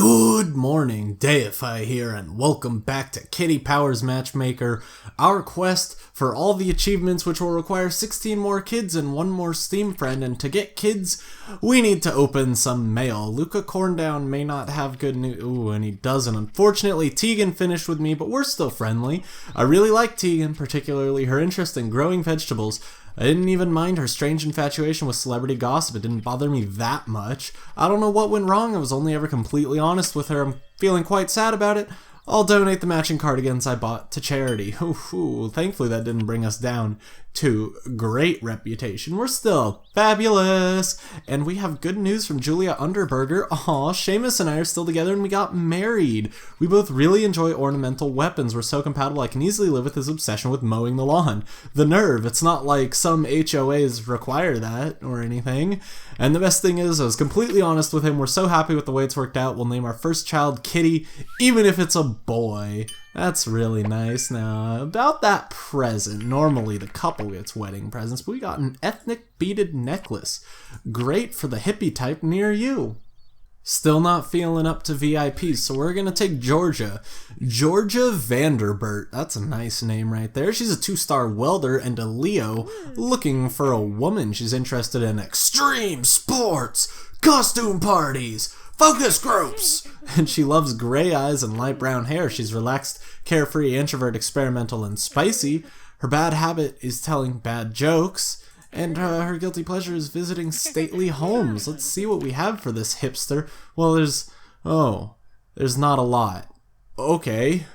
Good morning, Deify here, and welcome back to Kitty Powers Matchmaker, our quest for all the achievements which will require 16 more kids and one more Steam friend, and to get kids, we need to open some mail. Luca Corndown may not have good news, and he doesn't. Unfortunately, Tegan finished with me, but we're still friendly. I really like Tegan, particularly her interest in growing vegetables. I didn't even mind her strange infatuation with celebrity gossip. It didn't bother me that much. I don't know what went wrong. I was only ever completely honest with her. I'm feeling quite sad about it. I'll donate the matching cardigans I bought to charity. Ooh, thankfully that didn't bring us down to great reputation. We're still fabulous. And we have good news from Julia Underberger. Aw, Seamus and I are still together and we got married. We both really enjoy ornamental weapons. We're so compatible I can easily live with his obsession with mowing the lawn. The nerve. It's not like some HOAs require that or anything. And the best thing is, I was completely honest with him. We're so happy with the way it's worked out. We'll name our first child Kitty, even if it's a boy. That's really nice. Now, about that present, normally the couple gets wedding presents, but we got an ethnic beaded necklace. Great for the hippie type near you. Still not feeling up to VIPs, so we're gonna take Georgia. Georgia Vanderbert. That's a nice name right there. She's a 2-star welder and a Leo, looking for a woman. She's interested in extreme sports, costume parties, focus groups, and she loves gray eyes and light brown hair. She's relaxed, carefree, introvert, experimental, and spicy. Her bad habit is telling bad jokes. And her guilty pleasure is visiting stately homes. Let's see what we have for this hipster. Well, there's not a lot. Okay.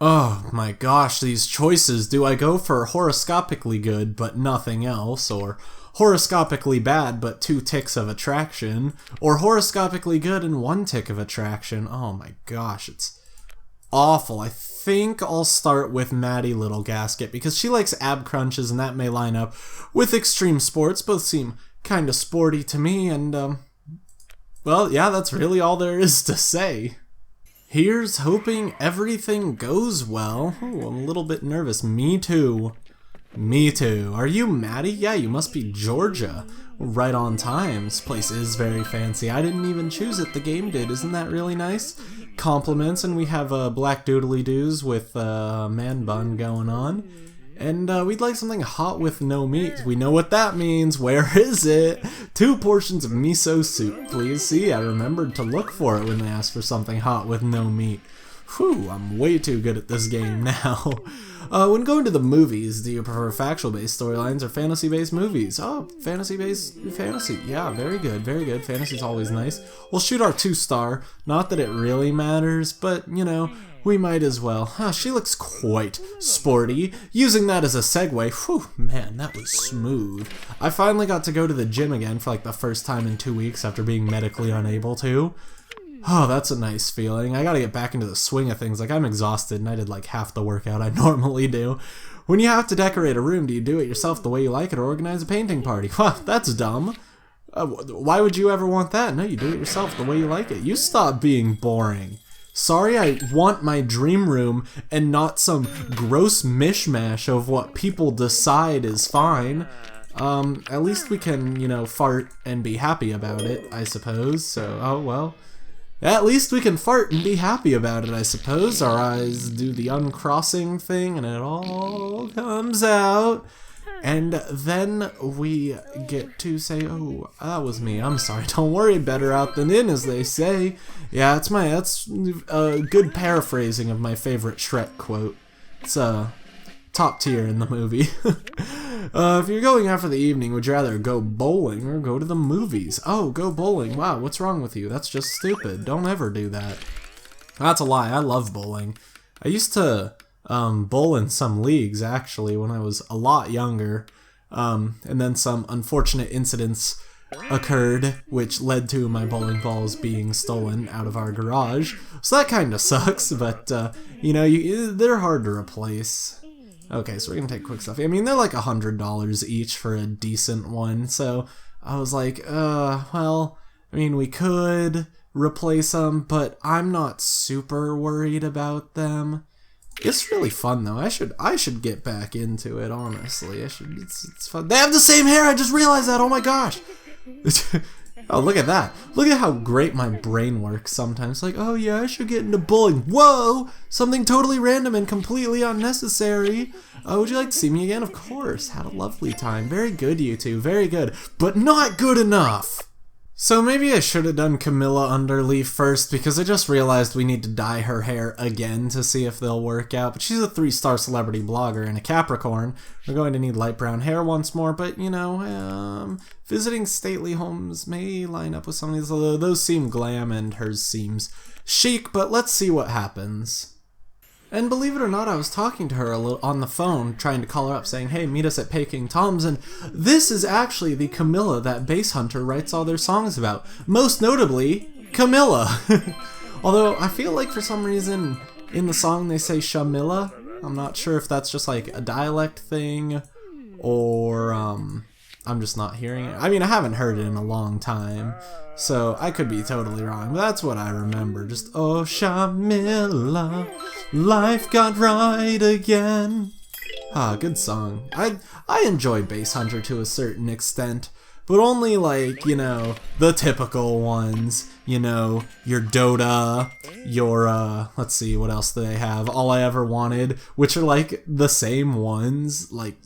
Oh my gosh, these choices. Do I go for horoscopically good but nothing else? Or horoscopically bad but 2 ticks of attraction? Or horoscopically good and 1 tick of attraction? Oh my gosh, it's awful. I think I'll start with Maddie Little Gasket because she likes ab crunches and that may line up with extreme sports. Both seem kind of sporty to me, and well, yeah, that's really all there is to say. Here's hoping everything goes well. Ooh, I'm a little bit nervous. Me too. Me too. Are you Maddie? Yeah, you must be Georgia. Right on time. This place is very fancy. I didn't even choose it. The game did. Isn't that really nice? Compliments, and we have black doodly doos with man bun going on. And we'd like something hot with no meat. We know what that means. Where is it? 2 portions of miso soup, please. See, I remembered to look for it when they asked for something hot with no meat. Whew, I'm way too good at this game now. When going to the movies, do you prefer factual-based storylines or fantasy-based movies? Oh, fantasy-based fantasy. Yeah, very good, very good. Fantasy's always nice. We'll shoot our 2-star. Not that it really matters, but, you know, we might as well. Huh, she looks quite sporty. Using that as a segue, whew, man, that was smooth. I finally got to go to the gym again for like the first time in 2 weeks after being medically unable to. Oh, that's a nice feeling. I gotta get back into the swing of things. Like, I'm exhausted and I did like half the workout I normally do. When you have to decorate a room, do you do it yourself the way you like it or organize a painting party? Well, that's dumb. Why would you ever want that? No, you do it yourself the way you like it. You stop being boring. Sorry, I want my dream room and not some gross mishmash of what people decide is fine. At least we can, you know, fart and be happy about it, I suppose. So, oh well. At least we can fart and be happy about it, I suppose. Our eyes do the uncrossing thing and it all comes out. And then we get to say, oh, that was me. I'm sorry. Don't worry, better out than in, as they say. Yeah, that's a good paraphrasing of my favorite Shrek quote. It's top tier in the movie. If you're going out for the evening, would you rather go bowling or go to the movies? Oh, go bowling. Wow, what's wrong with you? That's just stupid. Don't ever do that. That's a lie. I love bowling. I used to bowl in some leagues, actually, when I was a lot younger. And then some unfortunate incidents occurred, which led to my bowling balls being stolen out of our garage. So that kind of sucks, but, you know, they're hard to replace. Okay, so we're gonna take quick stuff. I mean, they're like $100 each for a decent one, so I was like, well, I mean, we could replace them, but I'm not super worried about them. It's really fun though. I should get back into it, honestly. It's fun. They have the same hair, I just realized that, oh my gosh! Oh, look at that. Look at how great my brain works sometimes. Like, oh yeah, I should get into bowling. Whoa! Something totally random and completely unnecessary. Would you like to see me again? Of course. Had a lovely time. Very good, you two. Very good. But not good enough! So maybe I should have done Camila Underleaf first, because I just realized we need to dye her hair again to see if they'll work out. But she's a 3-star celebrity blogger and a Capricorn. We're going to need light brown hair once more, but you know, visiting stately homes may line up with some of these, although those seem glam and hers seems chic, but let's see what happens. And believe it or not, I was talking to her a little on the phone, trying to call her up, saying, hey, meet us at Peking Tom's, and this is actually the Camila that Bass Hunter writes all their songs about. Most notably, Camila. Although, I feel like for some reason, in the song they say Shamila. I'm not sure if that's just like a dialect thing, or, I'm just not hearing it. I mean, I haven't heard it in a long time, so I could be totally wrong, but that's what I remember. Just, oh, Shamila, life got right again. Ah, good song. I enjoy Bass Hunter to a certain extent, but only like, you know, the typical ones. You know, your Dota, your, let's see, what else do they have? All I Ever Wanted, which are like the same ones, like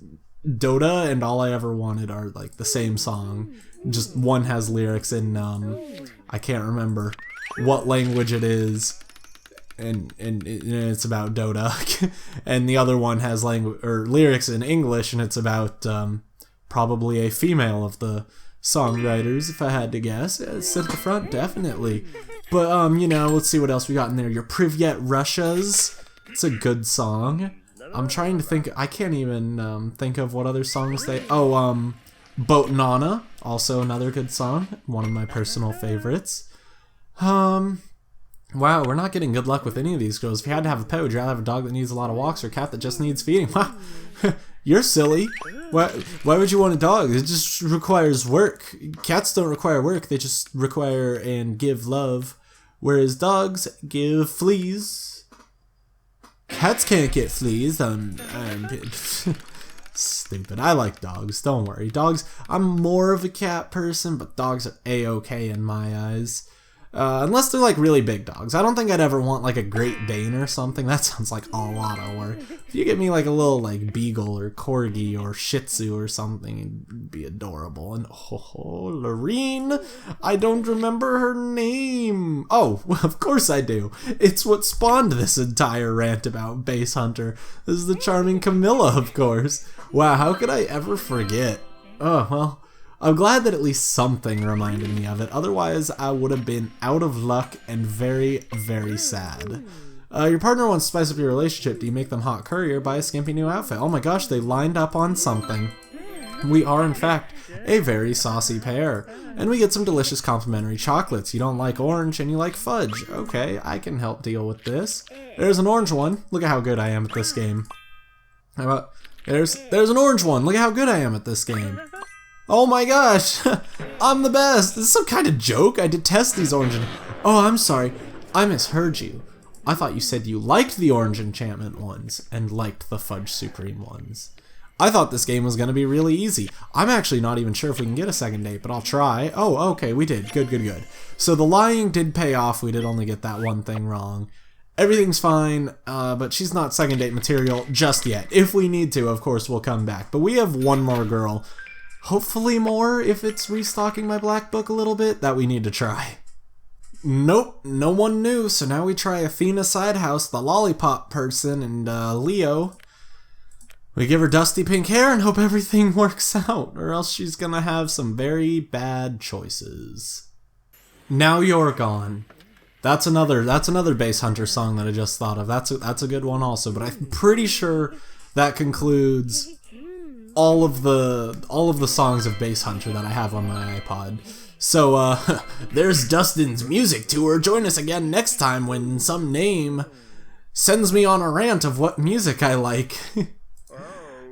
Dota and All I Ever Wanted are like the same song. Just one has lyrics in, I can't remember what language it is, and it's about Dota, and the other one has lyrics in English, and it's about, probably a female of the songwriters, if I had to guess. Sit at the front, definitely. But, you know, let's see what else we got in there. Your Privyet Russias, it's a good song. I'm trying to think, I can't even, think of what other songs they, Boat Nana, also another good song, one of my personal favorites. Wow, we're not getting good luck with any of these girls. If you had to have a pet, would you rather have a dog that needs a lot of walks or a cat that just needs feeding? Wow, you're silly. Why would you want a dog? It just requires work. Cats don't require work, they just require and give love, whereas dogs give fleas. Cats can't get fleas. Stupid. I like dogs, don't worry. Dogs, I'm more of a cat person, but dogs are a-okay in my eyes. Unless they're like really big dogs. I don't think I'd ever want like a Great Dane or something. That sounds like a lot of work. If you get me like a little like Beagle or Corgi or Shih Tzu or something, it'd be adorable. And Lorene, I don't remember her name. Oh, well, of course I do. It's what spawned this entire rant about Bass Hunter. This is the charming Camila, of course. Wow, how could I ever forget? Oh, well. I'm glad that at least something reminded me of it, otherwise I would have been out of luck and very, very sad. Your partner wants to spice up your relationship. Do you make them hot curry or buy a skimpy new outfit? Oh my gosh, they lined up on something. We are, in fact, a very saucy pair. And we get some delicious complimentary chocolates. You don't like orange and you like fudge. Okay, I can help deal with this. There's an orange one. Look at how good I am at this game. How about... There's an orange one. Look at how good I am at this game. Oh my gosh, I'm the best. This is some kind of joke. I detest these orange. Oh, I'm sorry. I misheard you. I thought you said you liked the orange enchantment ones and liked the fudge supreme ones. I thought this game was going to be really easy. I'm actually not even sure if we can get a second date, but I'll try. Oh, okay, we did. Good, good, good. So the lying did pay off. We did only get that one thing wrong. Everything's fine, but she's not second date material just yet. If we need to, of course, we'll come back. But we have one more girl. Hopefully more, if it's restocking my black book a little bit, that we need to try. Nope, no one knew, so now we try Athena Sidehouse, the lollipop person, and Leo. We give her dusty pink hair and hope everything works out, or else she's gonna have some very bad choices. Now You're Gone. That's another Bass Hunter song that I just thought of. That's a good one also, but I'm pretty sure that concludes all of the songs of Bass Hunter that I have on my iPod. So, there's Dustin's music tour. Join us again next time when some name sends me on a rant of what music I like.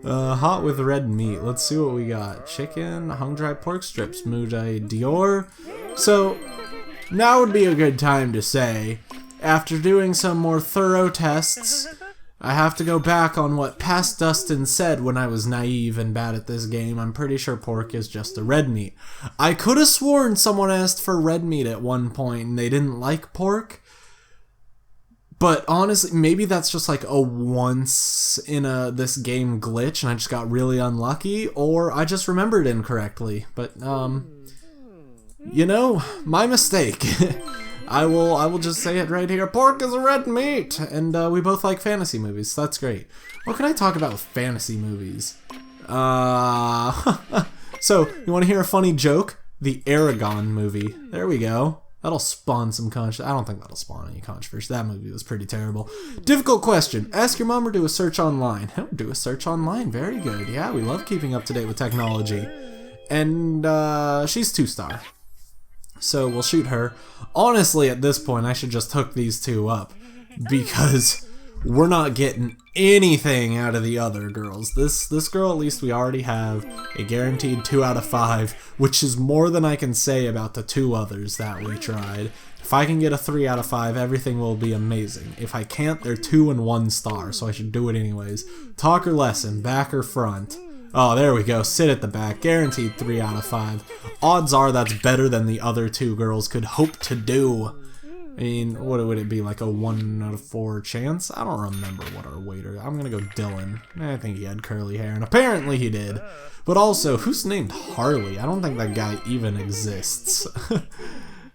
Hot with red meat. Let's see what we got. Chicken, hung-dry pork strips, Mujay Dior. So, now would be a good time to say, after doing some more thorough tests, I have to go back on what past Dustin said when I was naive and bad at this game. I'm pretty sure pork is just a red meat. I could have sworn someone asked for red meat at one point and they didn't like pork. But honestly, maybe that's just like a once in this game glitch and I just got really unlucky, or I just remembered incorrectly. But, you know, my mistake. I will just say it right here. Pork is a red meat! And we both like fantasy movies, so that's great. What can I talk about with fantasy movies? So, you want to hear a funny joke? The Aragon movie. There we go. That'll spawn some controversy. I don't think that'll spawn any controversy. That movie was pretty terrible. Difficult question. Ask your mom or do a search online. Do a search online. Very good. Yeah, we love keeping up to date with technology. And she's 2-star. So we'll shoot her. Honestly, at this point, I should just hook these two up. Because we're not getting anything out of the other girls. This girl, at least we already have a guaranteed 2 out of 5, which is more than I can say about the 2 others that we tried. If I can get a 3 out of 5, everything will be amazing. If I can't, they're 2 and 1 star, so I should do it anyways. Talk or lesson, back or front. Oh, there we go. Sit at the back. Guaranteed 3 out of 5. Odds are that's better than the other 2 girls could hope to do. I mean, what would it be, like a 1 out of 4 chance? I don't remember what our waiter... I'm gonna go Dylan. I think he had curly hair, and apparently he did. But also, who's named Harley? I don't think that guy even exists.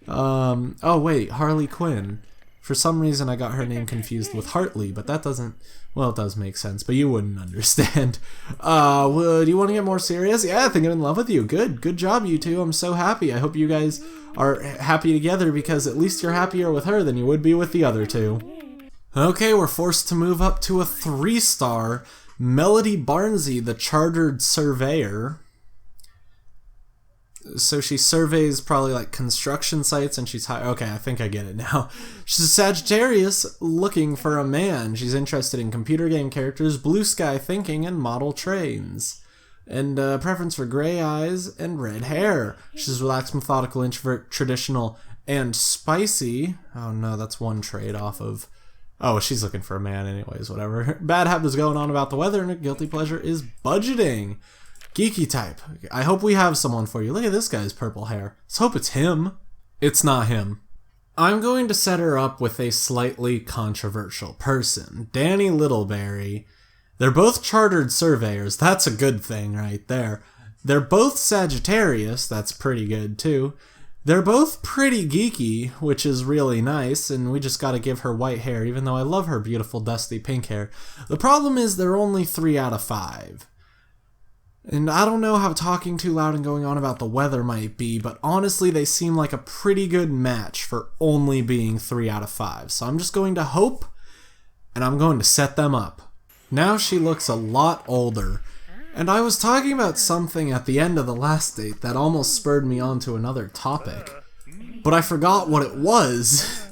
Oh wait, Harley Quinn. For some reason I got her name confused with Hartley, but that doesn't... Well, it does make sense, but you wouldn't understand. Do you want to get more serious? Yeah, I think I'm in love with you. Good job, you two. I'm so happy. I hope you guys are happy together because at least you're happier with her than you would be with the other 2. Okay, we're forced to move up to a 3-star. Melody Barnsey, the chartered surveyor. So she surveys probably like construction sites and she's okay, I think I get it now. She's a Sagittarius looking for a man. She's interested in computer game characters, blue sky thinking, and model trains. And preference for gray eyes and red hair. She's relaxed, methodical, introvert, traditional, and spicy. Oh no, that's one trade off of... Oh, she's looking for a man anyways, whatever. Bad habits going on about the weather, and her guilty pleasure is budgeting. Geeky type. I hope we have someone for you. Look at this guy's purple hair. Let's hope it's him. It's not him. I'm going to set her up with a slightly controversial person. Danny Littleberry. They're both chartered surveyors. That's a good thing right there. They're both Sagittarius. That's pretty good too. They're both pretty geeky, which is really nice, and we just gotta give her white hair, even though I love her beautiful dusty pink hair. The problem is they're only 3 out of 5. And I don't know how talking too loud and going on about the weather might be, but honestly they seem like a pretty good match for only being 3 out of 5. So I'm just going to hope, and I'm going to set them up. Now she looks a lot older, and I was talking about something at the end of the last date that almost spurred me on to another topic, but I forgot what it was.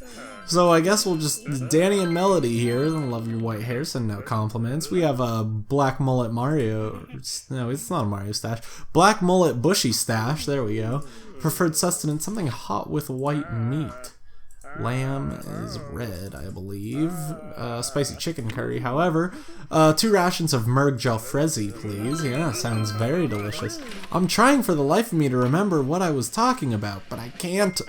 So I guess we'll just... Danny and Melody here. I love your white hair, send out compliments. We have a black mullet Mario... No, it's not a Mario stash. Black mullet bushy stash. There we go. Preferred sustenance, something hot with white meat. Lamb is red, I believe. Spicy chicken curry, however. 2 rations of Merg Jalfrezi, please. Yeah, sounds very delicious. I'm trying for the life of me to remember what I was talking about, but I can't...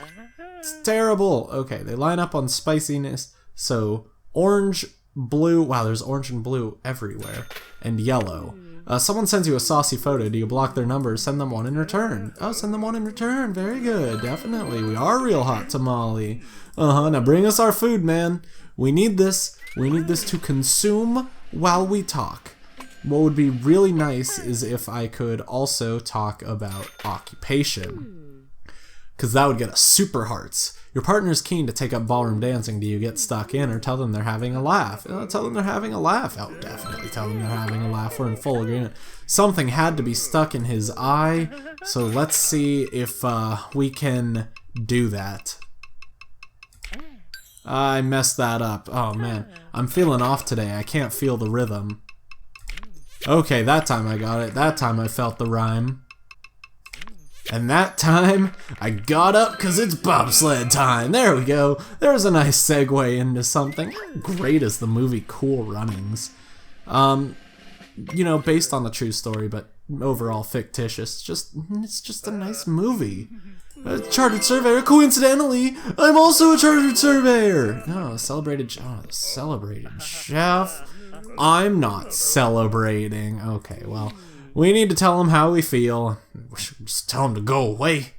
It's terrible. Okay, they line up on spiciness. So, orange, blue. Wow, there's orange and blue everywhere. And yellow. Someone sends you a saucy photo. Do you block their number or send them one in return? Oh, send them one in return. Very good. Definitely. We are real hot tamale. Now bring us our food, man. We need this. We need this to consume while we talk. What would be really nice is if I could also talk about occupation. Because that would get us super hearts. Your partner's keen to take up ballroom dancing. Do you get stuck in or tell them they're having a laugh? Tell them they're having a laugh. Oh, definitely tell them they're having a laugh. We're in full agreement. Something had to be stuck in his eye. So let's see if we can do that. I messed that up. Oh, man. I'm feeling off today. I can't feel the rhythm. Okay, that time I got it. That time I felt the rhyme. And that time, I got up because it's bobsled time. There we go. There's a nice segue into something. How great is the movie Cool Runnings? You know, based on a true story, but overall fictitious. It's just a nice movie. A chartered surveyor. Coincidentally, I'm also a chartered surveyor. Oh, celebrated chef. I'm not celebrating. Okay, well, we need to tell him how we feel. We should just tell him to go away.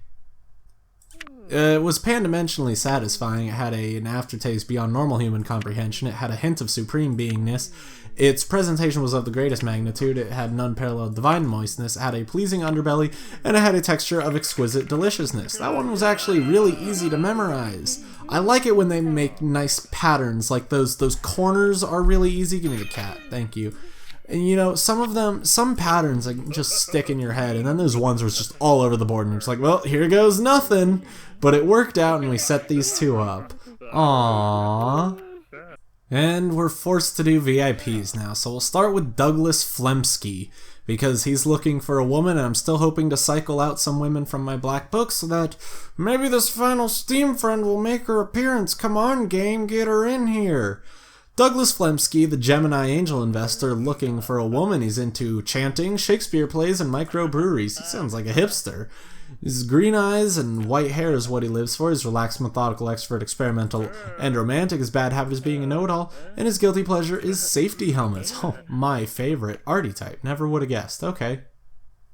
It was pan-dimensionally satisfying. It had an aftertaste beyond normal human comprehension. It had a hint of supreme beingness. Its presentation was of the greatest magnitude. It had an unparalleled divine moistness. It had a pleasing underbelly, and it had a texture of exquisite deliciousness. That one was actually really easy to memorize. I like it when they make nice patterns, like those corners are really easy. Give me the cat, thank you. And you know, some patterns like just stick in your head, and then there's ones where it's just all over the board, and you're just like, well, here goes nothing. But it worked out, and we set these two up. Aww. And we're forced to do VIPs now, so we'll start with Douglas Flemsky, because he's looking for a woman, and I'm still hoping to cycle out some women from my black book so that maybe this final Steam friend will make her appearance. Come on, game, get her in here. Douglas Flemsky, the Gemini angel investor looking for a woman. He's into chanting, Shakespeare plays, and microbreweries. He sounds like a hipster. His green eyes and white hair is what he lives for. He's relaxed, methodical, expert, experimental, and romantic. His bad habit is being a know-it-all, and his guilty pleasure is safety helmets. Oh, my favorite. Arty type. Never would have guessed. Okay.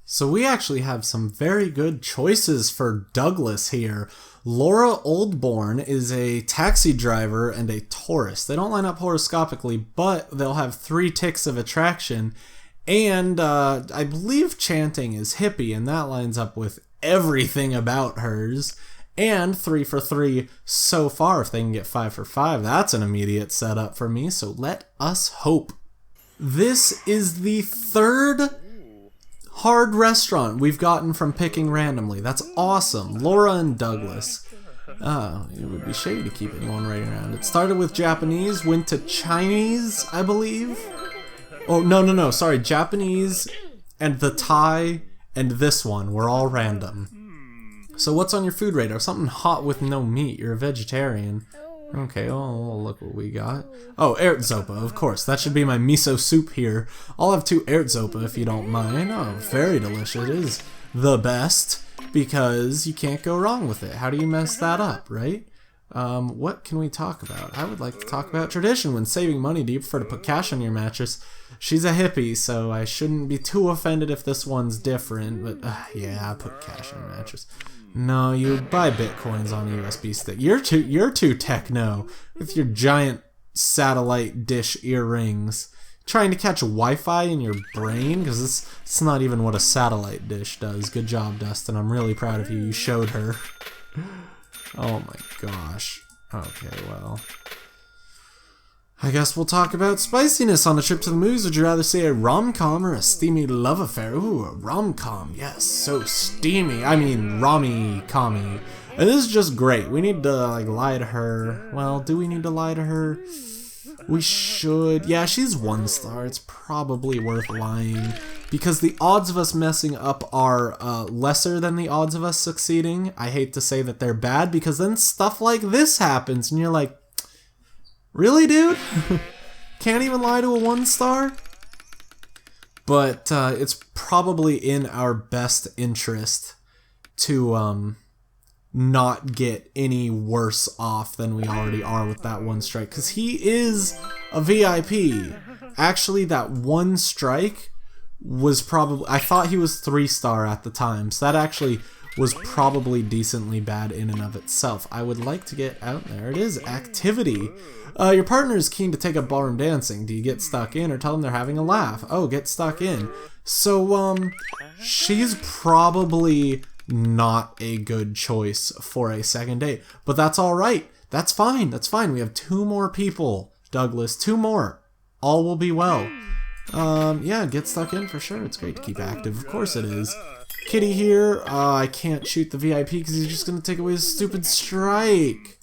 So we actually have some very good choices for Douglas here. Laura Oldborn is a taxi driver and a Taurus. They don't line up horoscopically, but they'll have 3 ticks of attraction. And I believe chanting is hippie, and that lines up with everything about hers. And 3 for 3 so far. If they can get 5 for 5, that's an immediate setup for me, so let us hope. This is the 3rd hard restaurant we've gotten from picking randomly. That's awesome. Laura and Douglas. It would be shady to keep anyone right around. It started with Japanese, went to Chinese, I believe. Oh, no, sorry. Japanese and the Thai and this one were all random. So what's on your food radar? Something hot with no meat. You're a vegetarian. Okay, oh, look what we got. Oh, Ertzopa, of course. That should be my miso soup here. I'll have 2 Ertzopa if you don't mind. Oh, very delicious. It is the best because you can't go wrong with it. How do you mess that up, right? What can we talk about? I would like to talk about tradition. When saving money, do you prefer to put cash on your mattress? She's a hippie, so I shouldn't be too offended if this one's different, but yeah, I put cash on your mattress. No, you buy bitcoins on a USB stick. You're too techno with your giant satellite dish earrings. Trying to catch Wi-Fi in your brain? Because it's not even what a satellite dish does. Good job, Dustin. I'm really proud of you. You showed her. Oh my gosh. Okay, well. I guess we'll talk about spiciness on a trip to the movies. Would you rather see a rom-com or a steamy love affair? Ooh, a rom-com. Yes, so steamy. I mean, rommy-commy. And this is just great. We need to, like, lie to her. Well, do we need to lie to her? We should. Yeah, she's 1 star. It's probably worth lying. Because the odds of us messing up are lesser than the odds of us succeeding. I hate to say that they're bad, because then stuff like this happens, and you're like, really, dude? Can't even lie to a 1 star? But it's probably in our best interest to not get any worse off than we already are with that 1 strike. Because he is a VIP. Actually, that 1 strike was probably... I thought he was 3 star at the time. So that actually was probably decently bad in and of itself. I would like to get out there. It is activity. Your partner is keen to take up ballroom dancing. Do you get stuck in or tell them they're having a laugh? Oh, get stuck in. So, she's probably not a good choice for a second date. But that's alright. That's fine. That's fine. We have 2 more people, Douglas. 2 more. All will be well. Yeah, get stuck in for sure. It's great to keep active. Of course it is. Kitty here. I can't shoot the VIP because he's just going to take away his stupid strike.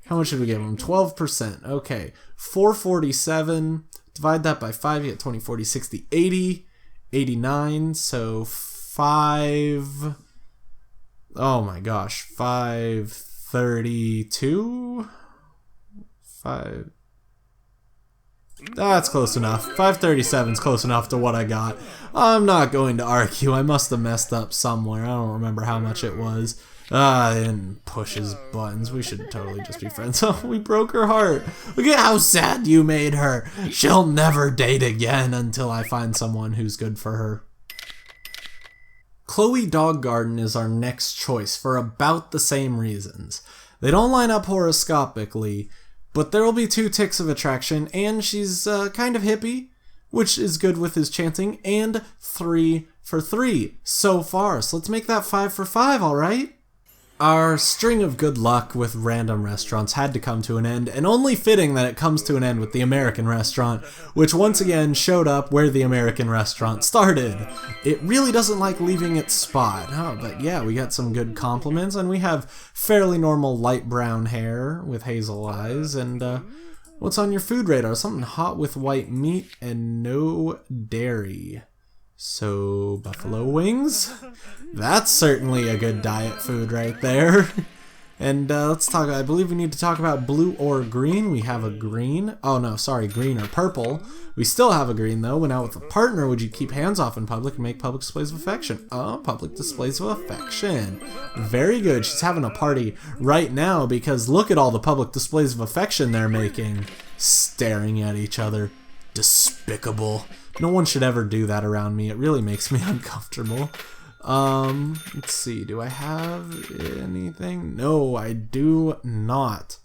How much should we give him? 12%. Okay. 447. Divide that by 5. You get 20, 40, 60, 80. 89. So 5... Oh my gosh, 532? 5... That's close enough. 537 is close enough to what I got. I'm not going to argue. I must have messed up somewhere. I don't remember how much it was. I didn't push his buttons. We should totally just be friends. Oh, we broke her heart. Look at how sad you made her. She'll never date again until I find someone who's good for her. Chloe Dog Garden is our next choice for about the same reasons. They don't line up horoscopically, but there will be 2 ticks of attraction, and she's kind of hippie, which is good with his chanting, and 3 for 3 so far. So let's make that 5 for 5, alright? Our string of good luck with random restaurants had to come to an end, and only fitting that it comes to an end with the American restaurant, which once again showed up where the American restaurant started. It really doesn't like leaving its spot. Oh, but yeah, we got some good compliments, and we have fairly normal light brown hair with hazel eyes, and what's on your food radar? Something hot with white meat and no dairy. So, buffalo wings? That's certainly a good diet food right there. And let's talk, I believe we need to talk about blue or green. We have a green. Oh no, sorry, green or purple. We still have a green though. Went out with a partner. Would you keep hands off in public and make public displays of affection? Oh, public displays of affection. Very good. She's having a party right now because look at all the public displays of affection they're making. Staring at each other. Despicable. No one should ever do that around me. It really makes me uncomfortable. Let's see. Do I have anything? No, I do not.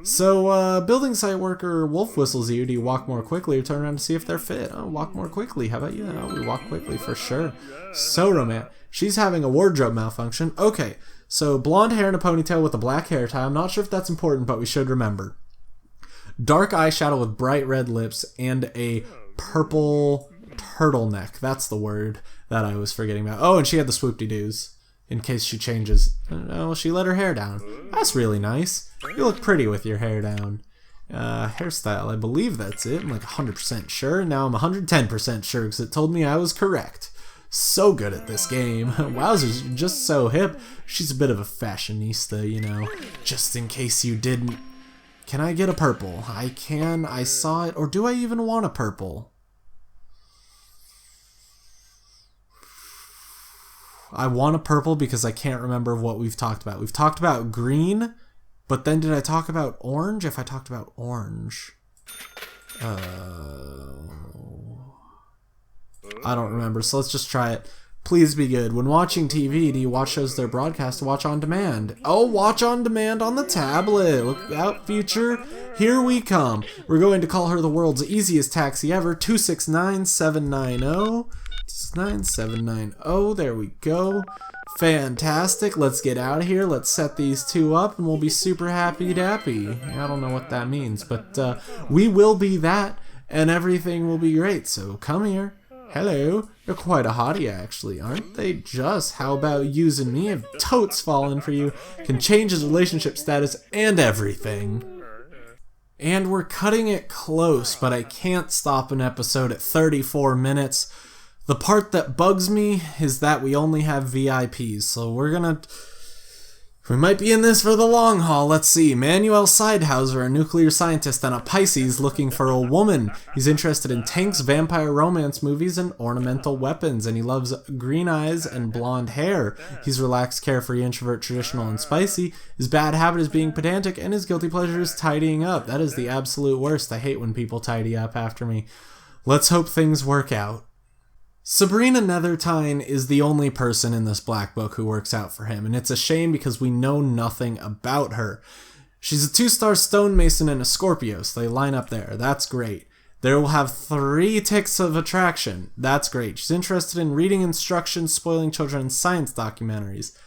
So, building site worker Wolf whistles you. Do you walk more quickly or turn around to see if they're fit? Oh, walk more quickly. How about you? Oh, we walk quickly for sure. So romantic. She's having a wardrobe malfunction. Okay, so blonde hair and a ponytail with a black hair tie. I'm not sure if that's important, but we should remember. Dark eyeshadow with bright red lips and a purple turtleneck. That's the word that I was forgetting about. Oh, and she had the swoop-de-doos in case she changes. Oh, she let her hair down. That's really nice. You look pretty with your hair down. Hairstyle, I believe that's it. I'm like 100% sure. Now I'm 110% sure because it told me I was correct. So good at this game. Wowzers, you're just so hip. She's a bit of a fashionista, you know. Just in case you didn't. Can I get a purple? I can. I saw it. Or do I even want a purple? I want a purple because I can't remember what we've talked about. We've talked about green, but then did I talk about orange? If I talked about orange. I don't remember, so let's just try it. Please be good. When watching TV, do you watch shows they're broadcast to watch on demand? Oh, watch on demand on the tablet. Look out, future. Here we come. We're going to call her the world's easiest taxi ever. 269790. 269790. There we go. Fantastic. Let's get out of here. Let's set these 2 up and we'll be super happy dappy. I don't know what that means, but we will be that and everything will be great. So come here. Hello, you're quite a hottie actually, aren't they just? How about using me? If totes fallen for you, can change his relationship status and everything. And we're cutting it close, but I can't stop an episode at 34 minutes. The part that bugs me is that we only have VIPs, so we might be in this for the long haul. Let's see. Manuel Sybrina, a nuclear scientist and a Pisces looking for a woman. He's interested in tanks, vampire romance movies, and ornamental weapons, and he loves green eyes and blonde hair. He's relaxed, carefree, introvert, traditional, and spicy. His bad habit is being pedantic, and his guilty pleasure is tidying up. That is the absolute worst. I hate when people tidy up after me. Let's hope things work out. Sybrina Nethertine is the only person in this black book who works out for him, and it's a shame because we know nothing about her. She's a 2-star stonemason and a Scorpio, so they line up there. That's great. They will have 3 ticks of attraction. That's great. She's interested in reading instructions, spoiling children, and science documentaries.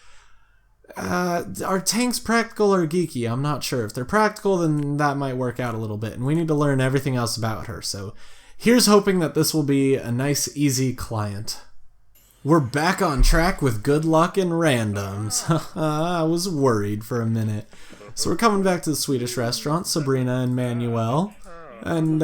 Are tanks practical or geeky? I'm not sure. If they're practical, then that might work out a little bit, and we need to learn everything else about her, so here's hoping that this will be a nice, easy client. We're back on track with good luck and randoms. I was worried for a minute. So we're coming back to the Swedish restaurant, Sybrina and Manuel. And,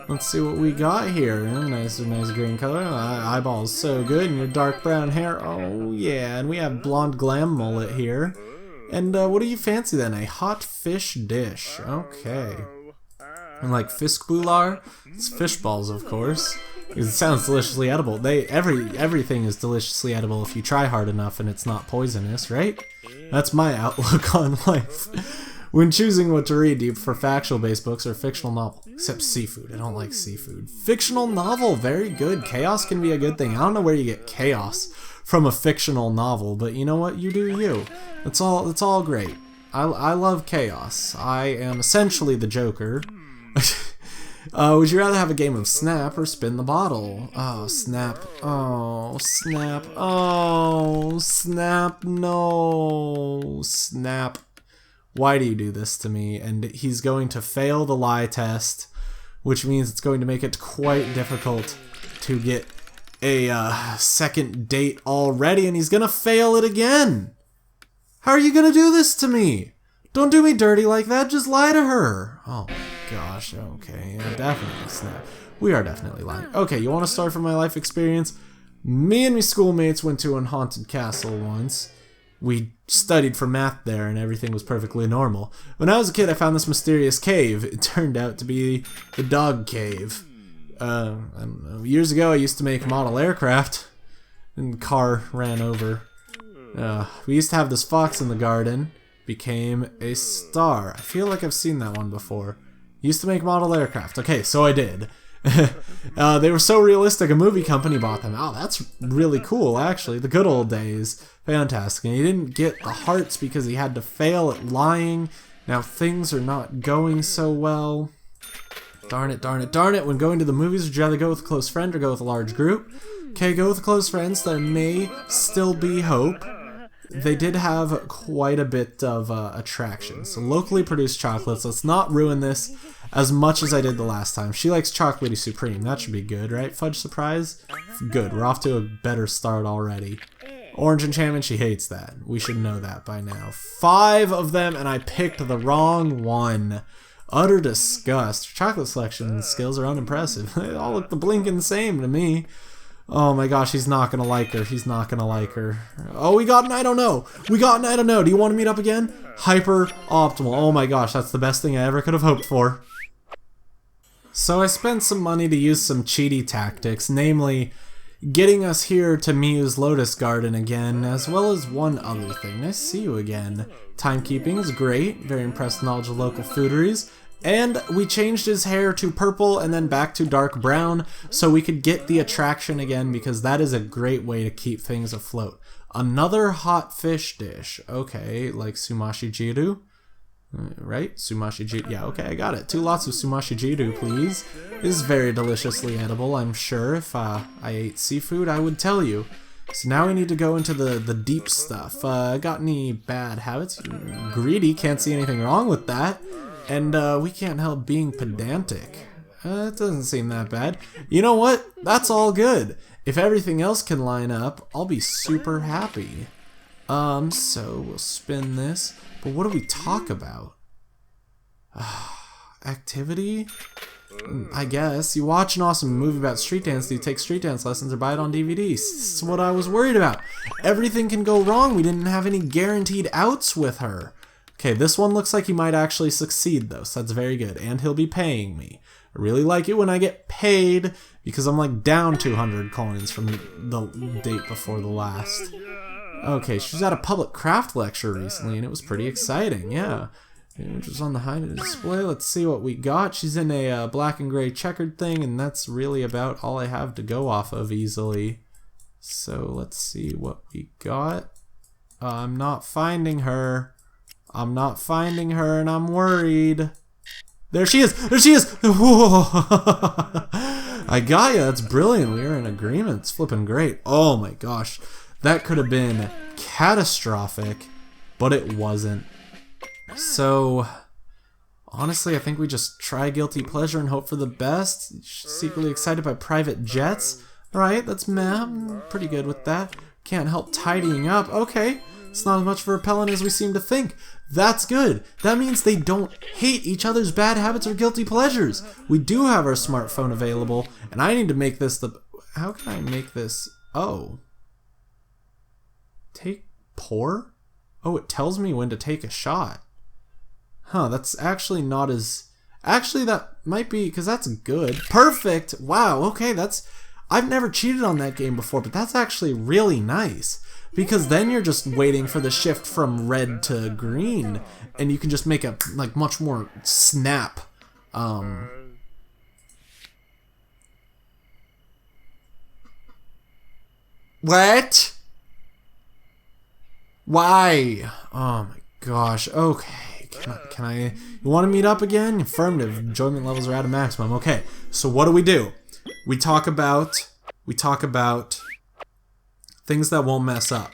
Let's see what we got here. Nice green color. Eyeballs so good. And your dark brown hair. Oh, yeah. And we have blonde glam mullet here. And what do you fancy then? A hot fish dish. Okay. And like fiskbular? It's fish balls, of course. It sounds deliciously edible. Everything is deliciously edible if you try hard enough and it's not poisonous, right? That's my outlook on life. When choosing what to read, do you prefer factual-based books or fictional novel? Except seafood. I don't like seafood. Fictional novel, very good. Chaos can be a good thing. I don't know where you get chaos from a fictional novel, but you know what? You do you. It's all great. I love chaos. I am essentially the Joker. Would you rather have a game of Snap or Spin the Bottle? Oh, Snap. Oh, Snap. Oh, Snap. No. Snap. Why do you do this to me? And he's going to fail the lie test, which means it's going to make it quite difficult to get a second date already, and he's going to fail it again. How are you going to do this to me? Don't do me dirty like that, just lie to her. Oh my gosh, okay, yeah, definitely Snap. We are definitely lying. Okay, you want a story from my life experience? Me and my schoolmates went to a haunted castle once. We studied for math there and everything was perfectly normal. When I was a kid, I found this mysterious cave. It turned out to be the dog cave. I don't know. Years ago, I used to make model aircraft, and the car ran over. We used to have this fox in the garden. Became a star. I feel like I've seen that one before. Used to make model aircraft. Okay, so I did. They were so realistic, a movie company bought them. Oh, that's really cool, actually. The good old days. Fantastic. And he didn't get the hearts because he had to fail at lying. Now things are not going so well. Darn it, darn it, darn it. When going to the movies, would you rather go with a close friend or go with a large group? Okay, go with close friends. There may still be hope. They did have quite a bit of attraction. So locally produced chocolates. Let's not ruin this as much as I did the last time. She likes chocolatey supreme. That should be good, right? Fudge surprise? Good. We're off to a better start already. Orange enchantment, she hates that. We should know that by now. 5 of them, and I picked the wrong one. Utter disgust. Chocolate selection skills are unimpressive. They all look the blinking same to me. Oh my gosh, he's not gonna like her. He's not gonna like her. Oh, we got an I don't know. We got an I don't know. Do you want to meet up again? Hyper optimal. Oh my gosh, that's the best thing I ever could have hoped for. So I spent some money to use some cheaty tactics, namely getting us here to Miu's Lotus Garden again, as well as one other thing. Nice to see you again. Timekeeping is great. Very impressed knowledge of local fooderies. And we changed his hair to purple and then back to dark brown so we could get the attraction again, because that is a great way to keep things afloat. Another hot fish dish. Okay, like sumashi jiru. Right? Sumashi jiru. Yeah, okay, I got it. 2 lots of sumashi jiru, please. This is very deliciously edible, I'm sure. If I ate seafood, I would tell you. So now we need to go into the deep stuff. Got any bad habits? Greedy, can't see anything wrong with that. And we can't help being pedantic. It doesn't seem that bad. You know what? That's all good. If everything else can line up, I'll be super happy. So we'll spin this. But what do we talk about? Activity? I guess. You watch an awesome movie about street dance, do you take street dance lessons or buy it on DVD? This is what I was worried about. Everything can go wrong. We didn't have any guaranteed outs with her. Okay, this one looks like he might actually succeed though, so that's very good. And he'll be paying me. I really like it when I get paid, because I'm like down 200 coins from the date before the last. Okay, she was at a public craft lecture recently, and it was pretty exciting, yeah. It was on the high display. Let's see what we got. She's in a black and gray checkered thing, and that's really about all I have to go off of easily. So let's see what we got. I'm not finding her. I'm not finding her, and I'm worried. There she is! There she is! I got you. That's brilliant. We are in agreement. It's flipping great. Oh my gosh. That could have been catastrophic, but it wasn't. So, honestly, I think we just try guilty pleasure and hope for the best. Secretly excited by private jets. Alright, that's meh. I'm pretty good with that. Can't help tidying up. Okay. It's not as much of a repellent as we seem to think. That's good. That means they don't hate each other's bad habits or guilty pleasures. We do have our smartphone available, and I need to make this the... How can I make this... Oh. Pour? Oh, it tells me when to take a shot. Huh, that's actually not as... Actually, that might be... Because that's good. Perfect! Wow, okay, that's... I've never cheated on that game before, but that's actually really nice. Because then you're just waiting for the shift from red to green, and you can just make a, like, much more snap. What? Why? Oh my gosh, okay. Can I... You want to meet up again? Affirmative. Enjoyment levels are at a maximum. Okay, so what do? We talk about things that won't mess up.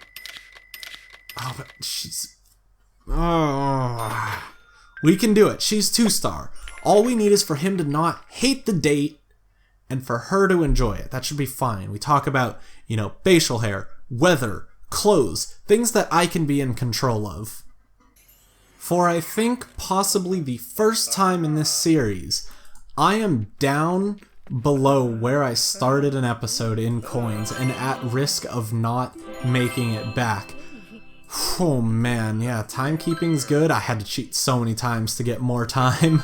Oh, but she's... Oh. We can do it. She's 2-star. All we need is for him to not hate the date and for her to enjoy it. That should be fine. We talk about, you know, facial hair, weather, clothes, things that I can be in control of. For I think possibly the first time in this series, I am down below where I started an episode in coins and at risk of not making it back. Oh man, yeah, timekeeping's good. I had to cheat so many times to get more time.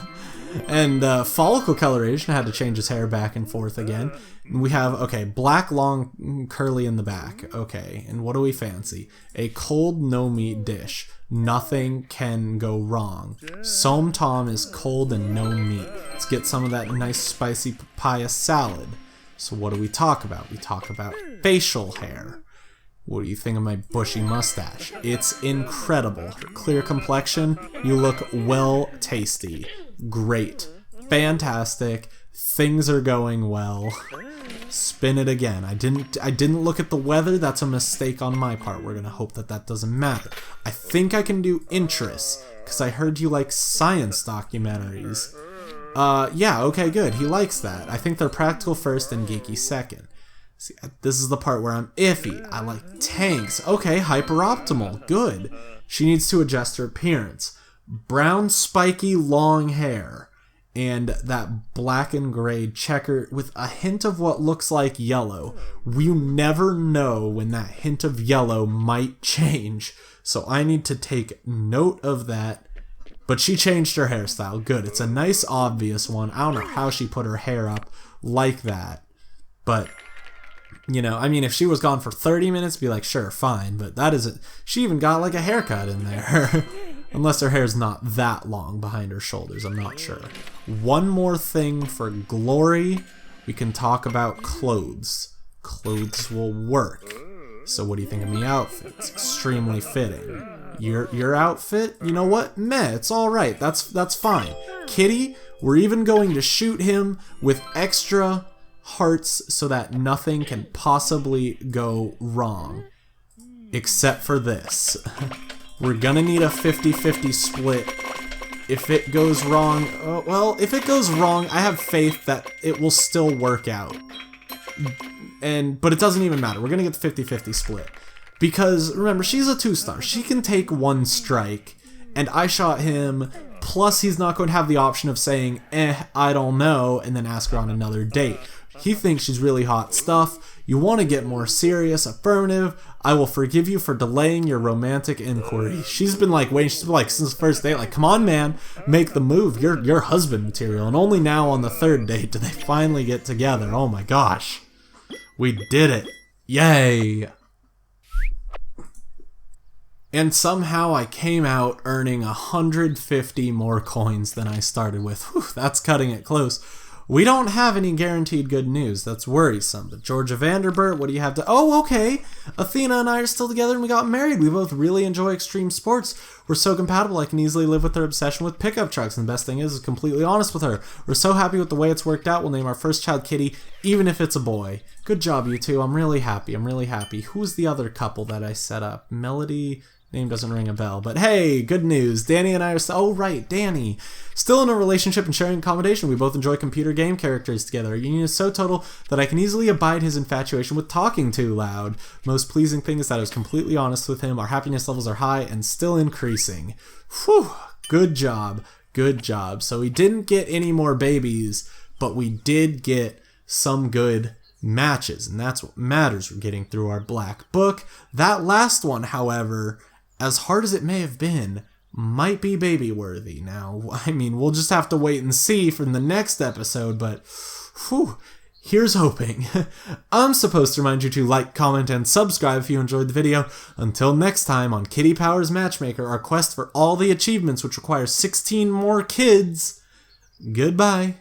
And follicle coloration, had to change his hair back and forth again. We have, okay, black, long, curly in the back. Okay, and what do we fancy? A cold no-meat dish. Nothing can go wrong. Som Tom is cold and no meat. Let's get some of that nice spicy papaya salad. So what do we talk about? We talk about facial hair. What do you think of my bushy mustache? It's incredible. Clear complexion, you look well tasty. Great. Fantastic. Things are going well. Spin it again. I didn't look at the weather. That's a mistake on my part. We're gonna hope that that doesn't matter. I think I can do interests, because I heard you like science documentaries. Yeah, okay, good. He likes that. I think they're practical first and geeky second. See, this is the part where I'm iffy. I like tanks. Okay, hyper-optimal. Good. She needs to adjust her appearance. Brown, spiky, long hair. And that black and gray checker with a hint of what looks like yellow. You never know when that hint of yellow might change. So I need to take note of that. But she changed her hairstyle. Good. It's a nice, obvious one. I don't know how she put her hair up like that. But... you know, I mean, if she was gone for 30 minutes, be like, sure, fine. But that isn't... She even got, like, a haircut in there. Unless her hair's not that long behind her shoulders. I'm not sure. One more thing for glory. We can talk about clothes. Clothes will work. So what do you think of me outfit? It's extremely fitting. Your outfit? You know what? Meh, it's alright. That's fine. Kitty, we're even going to shoot him with extra... hearts so that nothing can possibly go wrong. Except for this. We're gonna need a 50-50 split. If it goes wrong... well, if it goes wrong, I have faith that it will still work out. But it doesn't even matter. We're gonna get the 50-50 split. Because, remember, she's a 2-star. She can take one strike. And I shot him... Plus, he's not going to have the option of saying, I don't know, and then ask her on another date. He thinks she's really hot stuff. You want to get more serious. Affirmative. I will forgive you for delaying your romantic inquiry. She's been like waiting. She's been like since the first date. Like, come on, man, make the move. You're husband material. And only now on the third date do they finally get together. Oh my gosh, we did it! Yay! And somehow I came out earning 150 more coins than I started with. Whew, that's cutting it close. We don't have any guaranteed good news. That's worrisome. But Georgia Vanderbilt, what do you have to... Oh, okay. Athena and I are still together and we got married. We both really enjoy extreme sports. We're so compatible I can easily live with her obsession with pickup trucks. And the best thing is completely honest with her. We're so happy with the way it's worked out. We'll name our first child Kitty, even if it's a boy. Good job, you two. I'm really happy. I'm really happy. Who's the other couple that I set up? Melody... Name doesn't ring a bell. But hey, good news. Danny and I are oh right, Danny. Still in a relationship and sharing accommodation. We both enjoy computer game characters together. Our union is so total that I can easily abide his infatuation with talking too loud. Most pleasing thing is that I was completely honest with him. Our happiness levels are high and still increasing. Whew. Good job. Good job. So we didn't get any more babies, but we did get some good matches, and that's what matters. We're getting through our black book. That last one, however, as hard as it may have been, might be baby worthy. Now, I mean, we'll just have to wait and see from the next episode, but whew, here's hoping. I'm supposed to remind you to like, comment, and subscribe if you enjoyed the video. Until next time on Kitty Powers Matchmaker, our quest for all the achievements which require 16 more kids. Goodbye.